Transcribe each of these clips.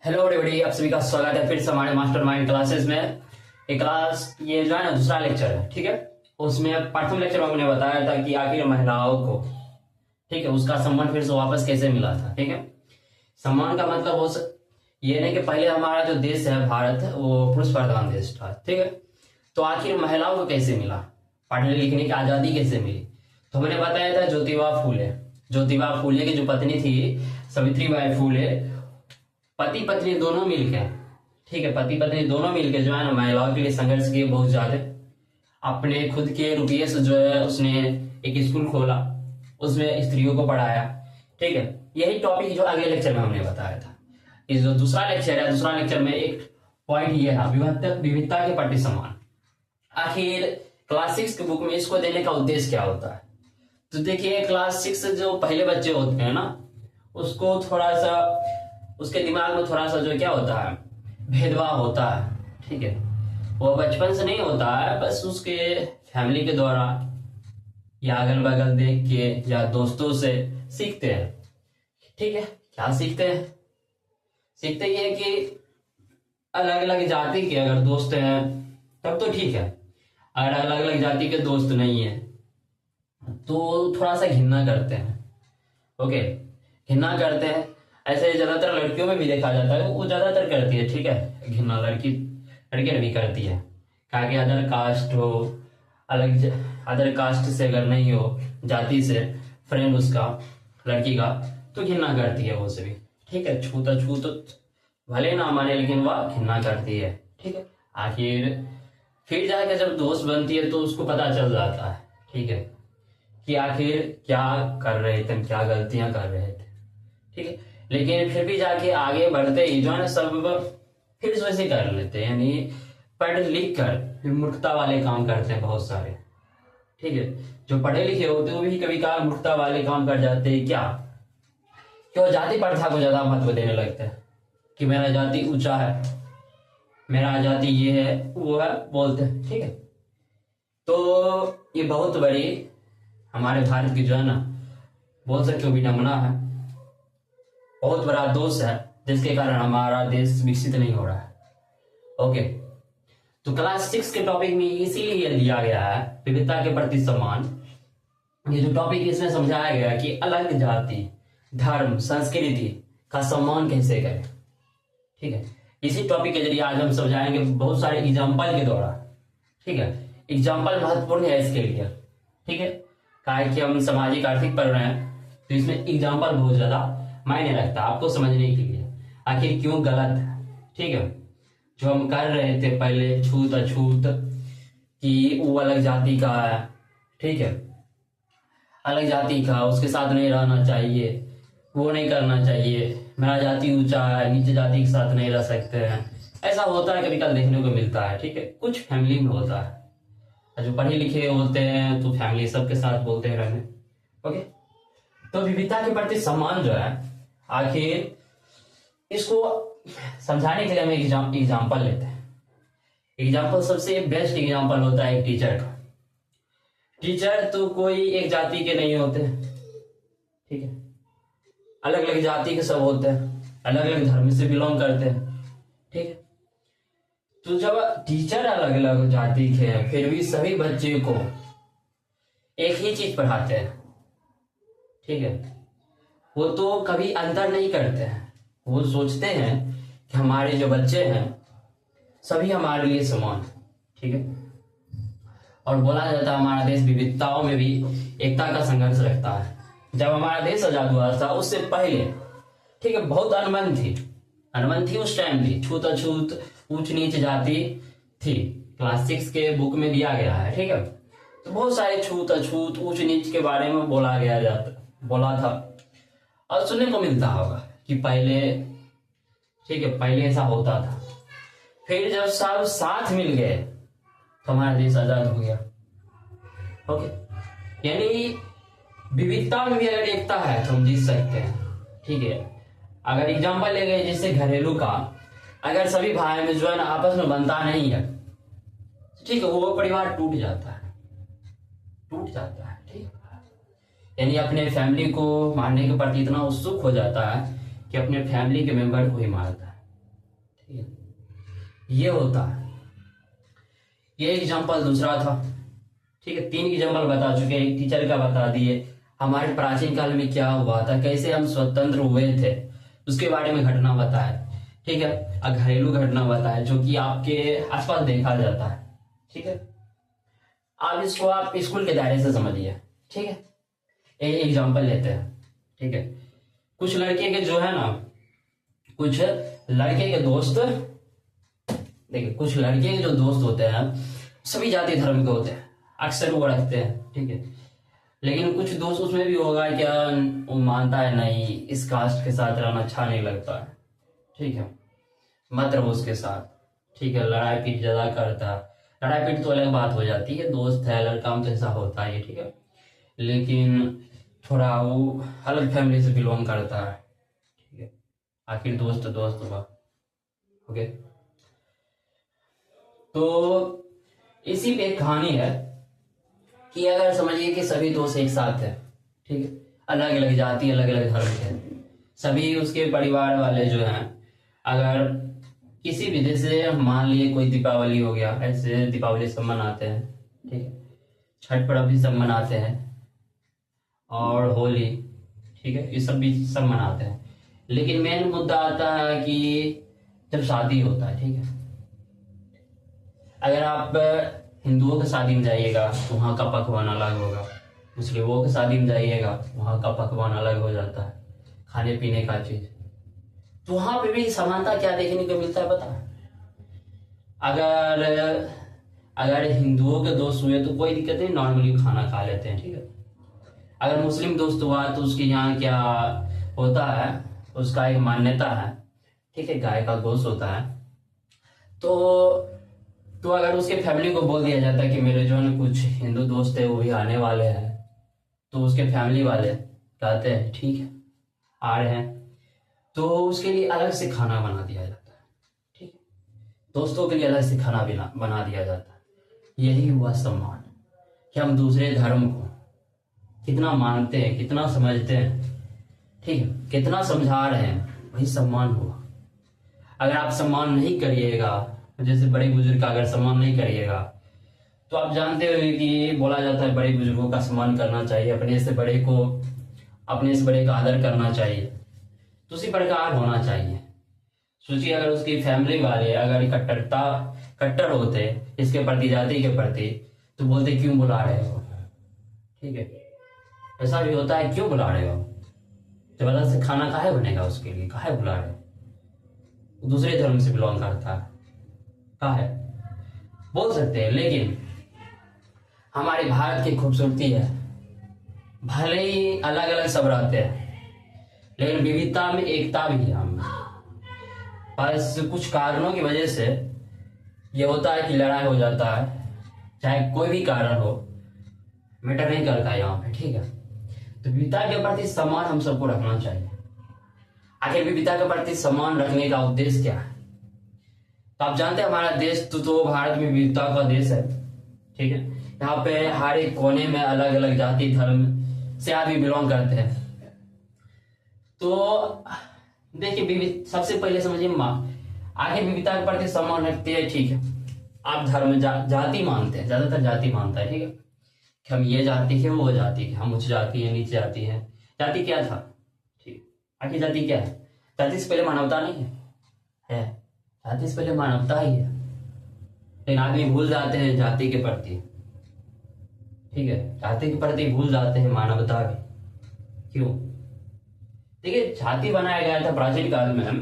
Hello everybody, आप सभी का स्वागत है फिर से हमारे मास्टरमाइंड क्लासेस में। ये क्लास ये जो है ना दूसरा लेक्चर है, ठीक है। उसमें प्रथम लेक्चर में हमने बताया था कि आखिर महिलाओं को, ठीक है, उसका सम्मान फिर से वापस कैसे मिला था, ठीक है। सम्मान का मतलब ये नहीं कि पहले हमारा जो देश है भारत वो पुरुष प्रधान देश था, ठीक है। तो आखिर महिलाओं को कैसे मिला, पढ़ने लिखने की आजादी कैसे मिली, तो हमने बताया था ज्योतिबा फूले की जो पत्नी थी सावित्रीबाई फूले, पति पत्नी दोनों मिलके, ठीक है, पति पत्नी दोनों मिलके जो है ना महिलाओं के लिए संघर्ष किए बहुत ज्यादा। अपने खुद के रुपये से जो है उसने एक स्कूल खोला, उसमें स्त्रियों को पढ़ाया, ठीक है। यही टॉपिक जो अगले लेक्चर में हमने बताया था। इस जो दूसरा लेक्चर में एक पॉइंट ये है विविधता के प्रति सम्मान। आखिर क्लास 6 की बुक में इसको देने का उद्देश्य क्या होता है, तो देखिए क्लास 6 से जो पहले बच्चे होते हैं ना, उसको थोड़ा सा उसके दिमाग में थोड़ा सा जो क्या होता है भेदभाव होता है, ठीक है। वो बचपन से नहीं होता है, बस उसके फैमिली के द्वारा या अगल बगल देख के या दोस्तों से सीखते हैं, ठीक है। क्या सीखते ये कि अलग अलग जाति के अगर दोस्त हैं तब तो ठीक है, अगर अलग अलग जाति के दोस्त नहीं है तो थोड़ा सा घृणा करते हैं, ओके, घृणा करते हैं। ऐसे ज्यादातर लड़कियों में भी देखा जाता है, वो ज्यादातर करती है, ठीक है, घृणा लड़कियां भी करती है। क्या कि अदर कास्ट हो, अदर कास्ट से अगर नहीं हो, जाति से फ्रेंड उसका लड़की का, तो घृणा करती है वो से भी, ठीक है। छूत भले ना माने लेकिन वह घृणा करती है, ठीक है। आखिर फिर जाके जब दोस्त बनती है तो उसको पता चल जाता है, ठीक है, कि आखिर क्या कर रहे थे, क्या गलतियां कर रहे थे, ठीक है। लेकिन फिर भी जाके आगे बढ़ते ही जो है ना सब फिर से वैसे कर लेते हैं, यानी पढ़ लिख कर फिर मूर्खता वाले काम करते हैं बहुत सारे, ठीक है। जो पढ़े लिखे होते हैं वो भी कभी कभार मूर्खता वाले काम कर जाते हैं। क्यों जाति प्रथा को ज्यादा महत्व देने लगते हैं कि मेरा जाति ऊंचा है, मेरा जाति ये है वो है बोलते हैं, ठीक है। तो ये बहुत बड़ी हमारे भारत की जो है ना बोल सकते हो विडंबना है, बहुत बड़ा दोष है जिसके कारण हमारा देश विकसित नहीं हो रहा है, ओके। तो क्लास 6 के टॉपिक में इसीलिए दिया गया है विविधता के प्रति सम्मान। ये जो टॉपिक इसमें समझाया गया कि अलग जाति, धर्म, संस्कृति का सम्मान कैसे करें, ठीक है। इसी टॉपिक के जरिए आज हम समझाएंगे बहुत सारे एग्जाम्पल के द्वारा, ठीक है। एग्जाम्पल महत्वपूर्ण है इसके लिए, ठीक है, कि हम सामाजिक आर्थिक पढ़ रहे हैं तो इसमें एग्जाम्पल बहुत ज्यादा मायने रखता है आपको समझने के लिए आखिर क्यों गलत है, ठीक है। जो हम कर रहे थे पहले छूत अछूत कि वो अलग जाति का है, ठीक है, अलग जाति का, उसके साथ नहीं रहना चाहिए, वो नहीं करना चाहिए, मेरा जाति ऊंचा है, नीचे जाति के साथ नहीं रह सकते हैं, ऐसा होता है कभी कभी देखने को मिलता है, ठीक है। कुछ फैमिली में होता है, जो पढ़े लिखे होते हैं तो फैमिली सबके साथ बोलते हैं रहने, ओके। तो विविधता के प्रति सम्मान जो है, आखिर इसको समझाने के लिए हम एग्जाम्पल लेते हैं। एग्जाम्पल सबसे बेस्ट एग्जाम्पल होता है एक टीचर का। टीचर तो कोई एक जाति के नहीं होते, ठीक है, अलग अलग जाति के सब होते हैं, अलग अलग धर्म से बिलोंग करते हैं, ठीक है। तो जब टीचर अलग अलग जाति के हैं फिर भी सभी बच्चे को एक ही चीज पढ़ाते हैं, ठीक है, वो तो कभी अंतर नहीं करते हैं। वो सोचते हैं कि हमारे जो बच्चे हैं सभी हमारे लिए समान, ठीक है। और बोला जाता है हमारा देश विविधताओं में भी एकता का संघर्ष रखता है। जब हमारा देश आजाद हुआ था उससे पहले, ठीक है, बहुत अनबन थी उस टाइम भी, छूत अछूत, ऊंच नीच जाति थी। क्लास 6 के बुक में दिया गया है, ठीक है। तो बहुत सारे छूत अछूत, ऊंच नीच के बारे में बोला था और सुनने को मिलता होगा कि पहले, ठीक है, पहले ऐसा होता था। फिर जब सब साथ मिल गए तो हमारा देश आजाद हो गया, ओके। यानी विविधता में भी अगर एकता है तो हम जीत सकते हैं, ठीक है। अगर एग्जाम्पल ले गए जैसे घरेलू का, अगर सभी भाई में जो है ना आपस में बनता नहीं है, ठीक है, वो परिवार टूट जाता है, ठीक है। यानी अपने फैमिली को मारने के प्रति इतना उत्सुक हो जाता है कि अपने फैमिली के मेंबर को ही मारता है, ठीक है, ये होता है। ये एग्जाम्पल दूसरा था। ठीक है, 3 एग्जाम्पल बता चुके, एक टीचर का बता दिए, हमारे प्राचीन काल में क्या हुआ था, कैसे हम स्वतंत्र हुए थे, उसके बारे में घटना बताया। ठीक है, घरेलू घटना बताया जो कि आपके आसपास देखा जाता है। ठीक है, आप इसको आप स्कूल के दायरे से समझिए। ठीक है, एक एग्जाम्पल लेते हैं। ठीक है, कुछ लड़के के जो है ना, कुछ लड़के के दोस्त, देखिए कुछ लड़के के जो दोस्त होते हैं सभी जाति धर्म के होते हैं, अक्सर वो रखते हैं। ठीक है, लेकिन कुछ दोस्त उसमें भी होगा क्या, वो मानता है नहीं इस कास्ट के साथ रहना अच्छा नहीं लगता है। ठीक है, मत रहो उसके साथ। ठीक है, लड़ाई पीट ज्यादा करता है, लड़ाई पीट तो अलग बात हो जाती है, दोस्त है लड़का में तो ऐसा होता है। ठीक है, लेकिन थोड़ा वो अलग फैमिली से बिलोंग करता है। ठीक है, आखिर दोस्त दोस्त हुआ। ओके, तो इसी पे एक कहानी है कि अगर समझिए कि सभी दोस्त एक साथ है। ठीक है, अलग अलग जाति अलग अलग धर्म के, सभी उसके परिवार वाले जो हैं, अगर किसी भी जैसे मान लिए कोई दीपावली हो गया, ऐसे दीपावली सब मनाते हैं। ठीक है, छठ पर्व भी सब मनाते हैं, और होली। ठीक है, ये सब भी सब मनाते हैं, लेकिन मेन मुद्दा आता है कि जब शादी होता है। ठीक है, अगर आप हिंदुओं की शादी में जाइएगा तो वहाँ का पकवान अलग होगा, मुस्लिमों की शादी में जाइएगा वहाँ का पकवान अलग हो जाता है, खाने पीने का चीज। तो वहां पे भी समानता क्या देखने को मिलता है पता है? अगर अगर हिंदुओं के दोस्त हुए तो कोई दिक्कत नहीं, नॉर्मली खाना खा लेते हैं। ठीक है, अगर मुस्लिम दोस्त हुआ तो उसके यहाँ क्या होता है, उसका एक मान्यता है। ठीक है, गाय का गोश्त होता है। तो अगर उसके फैमिली को बोल दिया जाता है कि मेरे जो है कुछ हिंदू दोस्त है वो भी आने वाले हैं, तो उसके फैमिली वाले कहते हैं ठीक है आ रहे हैं, तो उसके लिए अलग से खाना बना दिया जाता है। ठीक है, दोस्तों के लिए अलग से खाना बना दिया जाता है। यही हुआ सम्मान, कि हम दूसरे धर्म को कितना मानते हैं, कितना समझते हैं। ठीक है, कितना समझा रहे हैं, वही सम्मान हुआ। अगर आप सम्मान नहीं करिएगा, जैसे बड़े बुजुर्ग का अगर सम्मान नहीं करिएगा, तो आप जानते हो कि बोला जाता है बड़े बुजुर्गों का सम्मान करना चाहिए, अपने से बड़े का आदर करना चाहिए। तो उसी प्रकार होना चाहिए। सोचिए अगर उसकी फैमिली वाले अगर कट्टर होते इसके प्रति, जाति के प्रति, तो बोलते क्यों बुला रहे हो। ठीक है, ऐसा भी होता है, क्यों बुला रहे हो, जबरदस्त से खाना काहे बनेगा उसके लिए, काहे बुला रहे हो, दूसरे धर्म से बिलोंग करता है, काहे बोल सकते हैं। लेकिन हमारे भारत की खूबसूरती है, भले ही अलग अलग सब रहते हैं लेकिन विविधता में एकता भी है हम। बस कुछ कारणों की वजह से ये होता है कि लड़ाई हो जाता है, चाहे कोई भी कारण हो, मैटर नहीं करता है यहाँ पे। ठीक है, तो विविधता के प्रति सम्मान हम सबको रखना चाहिए। आखिर विविधता के प्रति सम्मान रखने का उद्देश्य क्या है? तो आप जानते हैं हमारा देश तो भारत में विविधता का देश है। ठीक है, यहाँ पे हर एक कोने में अलग अलग जाति धर्म से आदमी बिलोंग करते हैं। तो देखिए, सबसे पहले समझिए आखिर विविधता के प्रति सम्मान रखते हैं। ठीक है, आप धर्म जाति मानते हैं, ज्यादातर जाति मानता है। ठीक है, कि हम ये जाति के वो जाति के, हम उच्च जाति है नीचे जाति है। जाति क्या था? ठीक, आखिर जाति क्या है? जाति से पहले मानवता नहीं है, जाति से पहले मानवता ही है, लेकिन आदमी भूल जाते हैं जाति के प्रति। ठीक है, जाति के प्रति भूल जाते हैं मानवता भी। क्यों? देखिए, जाति बनाया गया था प्राचीन काल में, हम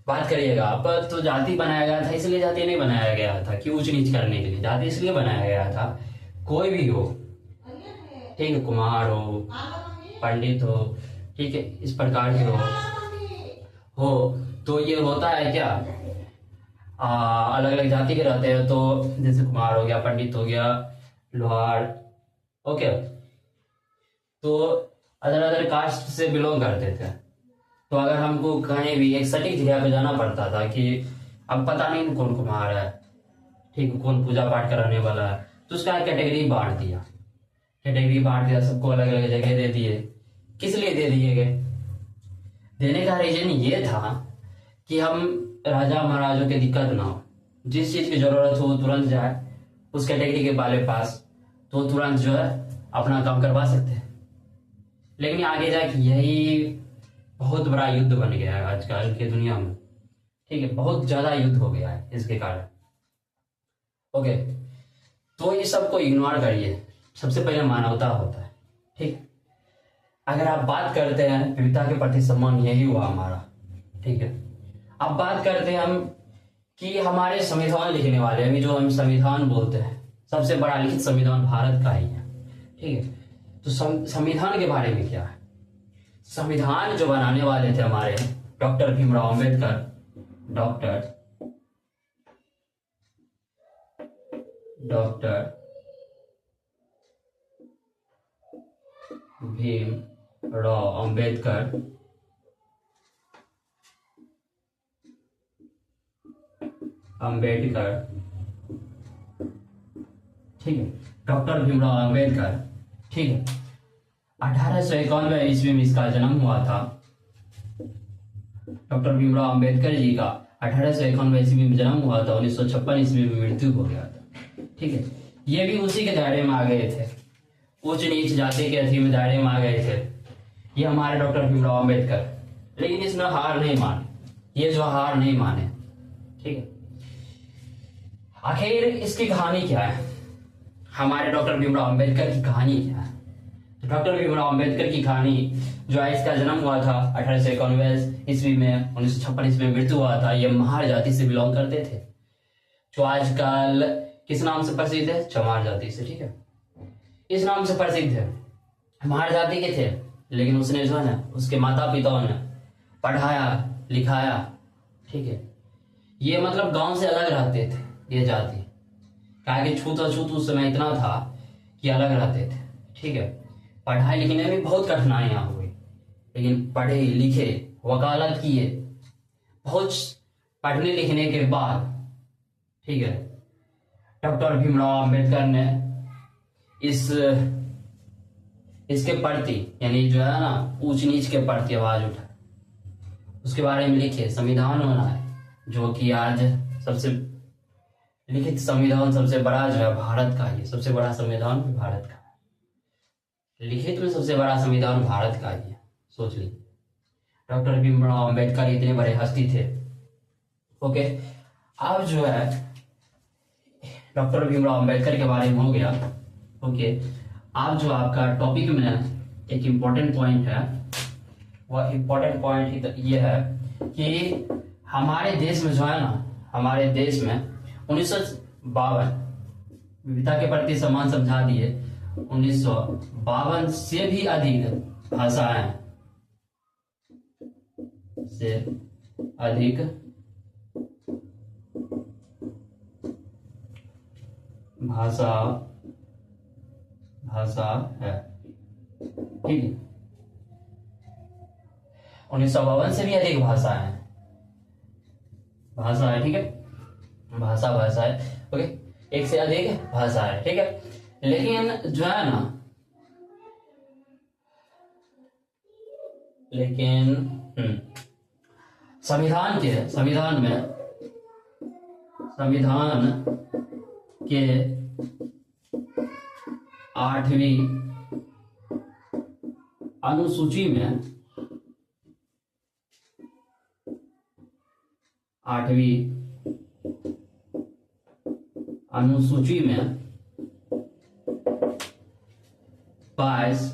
बात करिएगा आप, तो जाति बनाया गया था इसलिए जाति नहीं बनाया गया था कि ऊंच नीच करने के लिए, जाति इसलिए बनाया गया था कोई भी हो, ठीक है, कुमार हो, पंडित हो, ठीक है, इस प्रकार के हो तो ये होता है क्या, अलग अलग जाति के रहते हैं। तो जैसे कुमार हो गया, पंडित हो गया, लोहार, ओके, तो अदर अदर कास्ट से बिलोंग करते थे। तो अगर हमको कहीं भी एक सटीक जगह पे जाना पड़ता था कि अब पता नहीं कौन कुमार है, ठीक है, कौन पूजा पाठ कराने वाला है, तो उसका कैटेगरी बांट दिया, सबको अलग अलग जगह दे दिए। किस लिए दे दिए गए? देने का रीजन ये था कि हम राजा महाराजों की दिक्कत ना हो, जिस चीज की जरूरत हो तुरंत जाए उस कैटेगरी के वाले पास, तो तुरंत जो है अपना काम करवा सकते हैं। लेकिन आगे जाके यही बहुत बड़ा युद्ध बन गया है आजकल की दुनिया में, ठीक है, बहुत ज्यादा युद्ध हो गया है इसके कारण। ओके, तो ये सबको इग्नोर करिए, सबसे पहले मानवता होता है, ठीक। अगर आप बात करते हैं विविधता के प्रति सम्मान, यही हुआ हमारा, ठीक है। अब बात करते हैं हम कि हमारे संविधान लिखने वाले, अभी जो हम संविधान बोलते हैं, सबसे बड़ा लिखित संविधान भारत का ही है, ठीक है। तो संविधान के बारे में क्या है? संविधान जो बनाने वाले थे हमारे डॉक्टर भीमराव अंबेडकर, डॉक्टर भीमराव अंबेडकर, ठीक है, डॉक्टर भीमराव अंबेडकर, ठीक है। 1891 ईस्वी में इसका जन्म हुआ था। डॉक्टर भीमराव अंबेडकर जी का 1891 ईस्वी में जन्म हुआ था, 1956 ईस्वी में मृत्यु हो गया था, ठीक है। ये भी उसी के दायरे में आ गए थे, उच्च नीच जाति के अधीन दायरे में आ गए थे ये हमारे डॉक्टर भीमराव अंबेडकर। लेकिन इसने हार नहीं मानी, ये जो हार नहीं माने, ठीक है। आखिर इसकी कहानी क्या है? हमारे डॉक्टर भीमराव अंबेडकर की कहानी क्या है? तो डॉक्टर भीमराव अंबेडकर की कहानी जो है, इसका जन्म हुआ था 1891 ईस्वी में, 1956 ईस्वी में मृत्यु हुआ था। ये महार जाति से बिलोंग करते थे, जो आजकल किस नाम से प्रसिद्ध है? चमार जाति से, ठीक है, इस नाम से प्रसिद्ध है। महार जाति के थे, लेकिन उसने जो है ना, उसके माता पिताओं ने पढ़ाया लिखाया, ठीक है। ये मतलब गांव से अलग रहते थे ये जाति, क्या कि छूत अछूत उस समय इतना था कि अलग रहते थे, ठीक है। पढ़ाई लिखने में बहुत कठिनाइयां हुई, लेकिन पढ़े लिखे, वकालत किए, बहुत पढ़ने लिखने के बाद, ठीक है, डॉक्टर भीमराव अंबेडकर ने इसके प्रति, यानी जो है ना ऊंच नीच के प्रति आवाज उठाई, उसके बारे में लिखे, संविधान बनाए, जो कि आज सबसे लिखित संविधान सबसे बड़ा जो है भारत का, ये सबसे बड़ा संविधान भी भारत का है, लिखित में सबसे बड़ा संविधान भारत का ही है, सोच लीजिए। डॉक्टर भीमराव अंबेडकर इतने बड़े हस्ती थे। ओके, अब जो है डॉक्टर भीमराव अंबेडकर के बारे में हो गया। ओके, अब जो आपका टॉपिक में एक इम्पोर्टेंट पॉइंट है, वह इम्पोर्टेंट पॉइंट ये है कि हमारे देश में जो है ना, हमारे देश में 1952 विविधता के प्रति सम्मान समझा दिए, 1952 से भी अधिक भाषाएं से अधिक भाषा है, ठीक है। 1952 से भी अधिक भाषा है, ठीक है, भाषा है, ओके, एक से अधिक भाषा है, ठीक है। लेकिन जो है ना, संविधान के 8वीं अनुसूची में, 8वीं अनुसूची में 22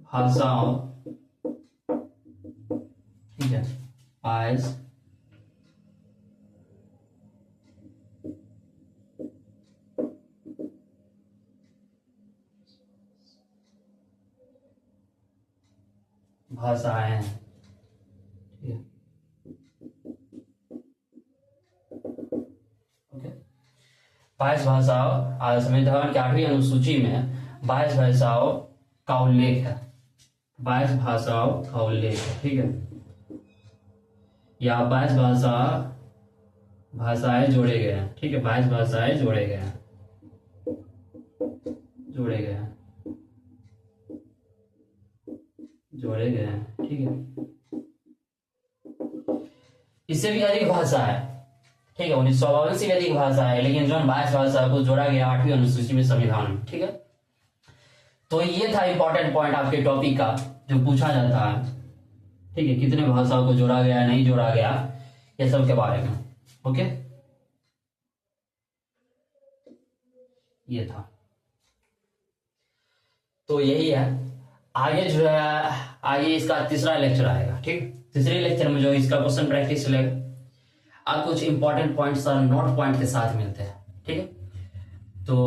भाषाओं, ठीक है, 22 भाषाएं हैं, ठीक है। ओके, 22 भाषाओं, संविधान की 8वीं अनुसूची में 22 भाषाओं का उल्लेख है, 22 भाषाओं का उल्लेख है, ठीक है, या 22 भाषाएं जोड़े गए हैं, ठीक है, 22 भाषाएं जोड़े गए हैं, जोड़े गए हैं, ठीक है। इससे भी अधिक भाषा है, ठीक है, 1952 से भी अधिक भाषा है, लेकिन जो 22 भाषा को जोड़ा गया 8वीं अनुसूची में, संविधान में, ठीक है। तो ये था इंपॉर्टेंट पॉइंट आपके टॉपिक का जो पूछा जाता है, ठीक है, कितने भाषाओं को जोड़ा गया, नहीं जोड़ा गया, ये सब के बारे में। ओके, ये था, तो यही है। आगे जो है, आगे इसका तीसरा लेक्चर आएगा, ठीक। तीसरे लेक्चर में जो इसका क्वेश्चन प्रैक्टिस लेगा, अब कुछ इंपॉर्टेंट पॉइंट्स और नोट पॉइंट के साथ मिलते हैं, ठीक है। तो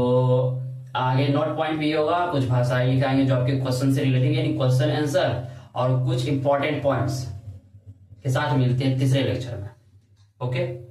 आगे नोट पॉइंट भी होगा, कुछ भाषाएं लिखाएंगे जो आपके क्वेश्चन से रिलेटेड, यानी क्वेश्चन आंसर, और कुछ इंपॉर्टेंट पॉइंट्स के साथ मिलते हैं तीसरे लेक्चर में। ओके।